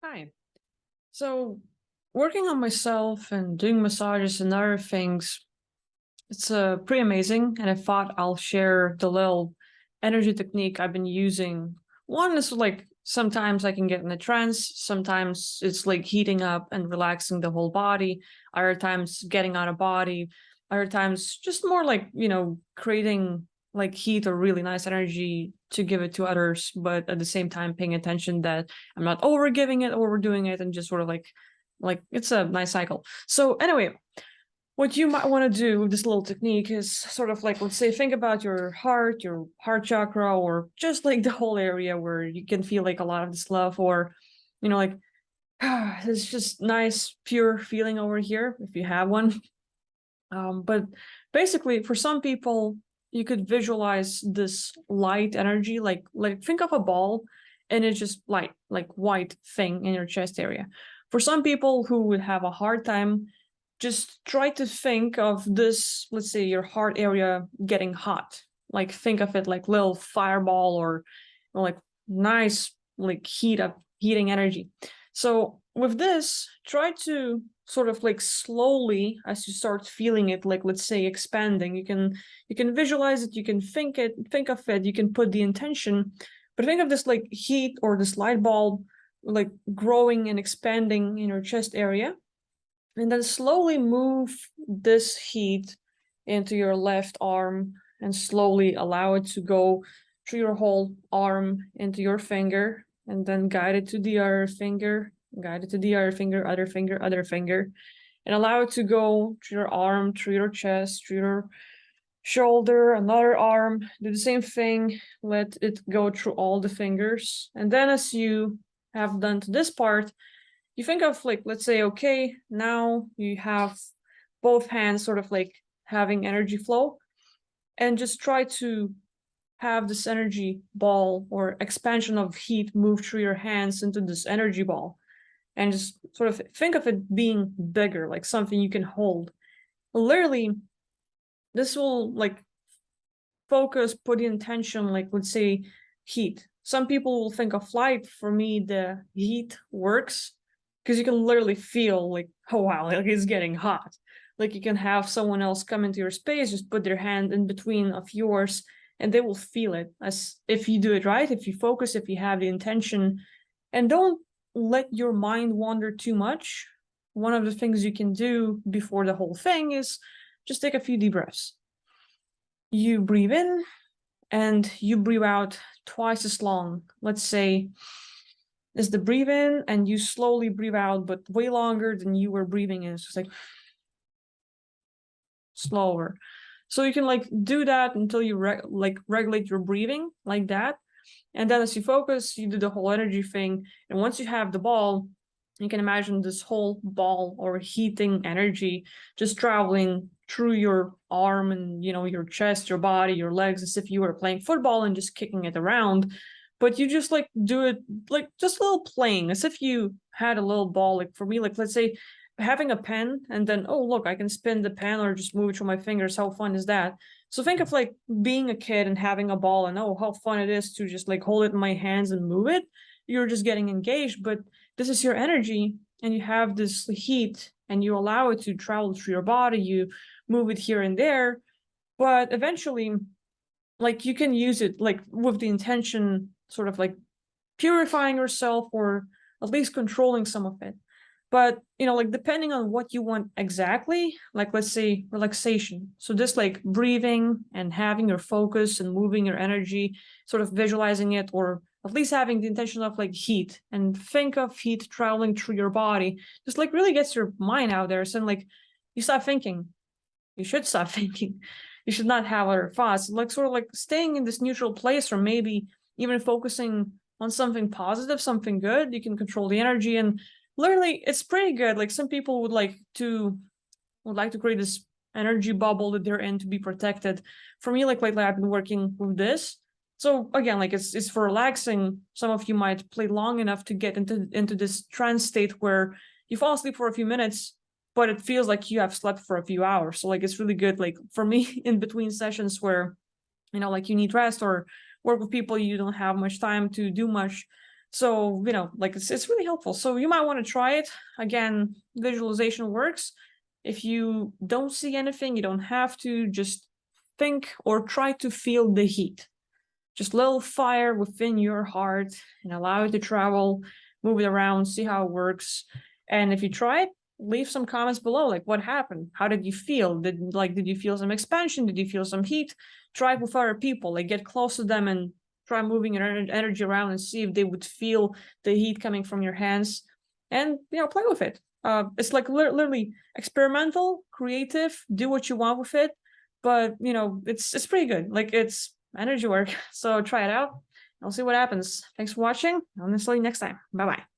Hi. So, working on myself and doing massages and other things, it's pretty amazing. And I thought I'll share the little energy technique I've been using. One is like sometimes I can get in a trance, sometimes it's like heating up and relaxing the whole body, other times getting out of body, other times just more like, creating like heat or really nice energy to give it to others, but at the same time paying attention that I'm not over giving it, overdoing it, and just sort of like it's a nice cycle. So anyway, what you might want to do with this little technique is sort of like, let's say, think about your heart chakra, or just like the whole area where you can feel like a lot of this love, or, like, it's just nice, pure feeling over here, if you have one. But basically, for some people, you could visualize this light energy, like think of a ball, and it's just light, like white thing in your chest area. For some people who would have a hard time, just try to think of this, let's say your heart area getting hot. Like think of it like little fireball, or like nice like heating energy. So with this, try to sort of like slowly, as you start feeling it, like let's say expanding, you can visualize it, you can think of it, you can put the intention, but think of this like heat or this light bulb like growing and expanding in your chest area, and then slowly move this heat into your left arm and slowly allow it to go through your whole arm into your finger, and then guide it to the other finger, guide it to the other finger, other finger, and allow it to go through your arm, through your chest, through your shoulder, another arm. Do the same thing. Let it go through all the fingers. And then as you have done to this part, you think of like, let's say, okay, now you have both hands sort of like having energy flow, and just try to have this energy ball or expansion of heat move through your hands into this energy ball, and just sort of think of it being bigger, like something you can hold. Literally, this will like focus, put the intention, like let's say heat. Some people will think of light. For me, the heat works because you can literally feel like, oh wow, like it's getting hot. Like you can have someone else come into your space, just put their hand in between of yours, and they will feel it. As if you do it right, if you focus, if you have the intention, and don't let your mind wander too much. One of the things you can do before the whole thing is just take a few deep breaths. You breathe in and you breathe out twice as long. Let's say is the breathe in, and you slowly breathe out, but way longer than you were breathing in. It's just like slower. So you can like do that until you regulate your breathing like that. And then as you focus, you do the whole energy thing. And once you have the ball, you can imagine this whole ball or heating energy just traveling through your arm and, your chest, your body, your legs, as if you were playing football and just kicking it around. But you just like do it like just a little playing, as if you had a little ball. Like for me, like let's say having a pen, and then, oh look, I can spin the pen or just move it through my fingers. How fun is that? So think of like being a kid and having a ball, and oh, how fun it is to just like hold it in my hands and move it. You're just getting engaged, but this is your energy, and you have this heat, and you allow it to travel through your body. You move it here and there, but eventually, like you can use it like with the intention, sort of like purifying yourself, or at least controlling some of it. But like depending on what you want exactly, like let's say relaxation, so just like breathing and having your focus and moving your energy, sort of visualizing it, or at least having the intention of like heat, and think of heat traveling through your body, just like really gets your mind out there. So like you stop thinking, you should stop thinking, you should not have other thoughts, like sort of like staying in this neutral place, or maybe even focusing on something positive, something good. You can control the energy, and literally it's pretty good. Like some people would like to create this energy bubble that they're in to be protected. For me, like lately I've been working with this. So again, like it's for relaxing. Some of you might play long enough to get into this trance state where you fall asleep for a few minutes, but it feels like you have slept for a few hours. So like it's really good, like for me, in between sessions where like you need rest, or work with people you don't have much time to do much. So, like it's really helpful. So you might want to try it. Again, visualization works. If you don't see anything, you don't have to. Just think or try to feel the heat. Just little fire within your heart, and allow it to travel, move it around, see how it works. And if you try it, leave some comments below, like what happened? How did you feel? Did you feel some expansion? Did you feel some heat? Try it with other people, like get close to them and try moving your energy around and see if they would feel the heat coming from your hands, and play with it. It's like literally experimental, creative, do what you want with it, but it's pretty good. Like it's energy work. So try it out. I'll see what happens. Thanks for watching. I'll see you next time. Bye bye.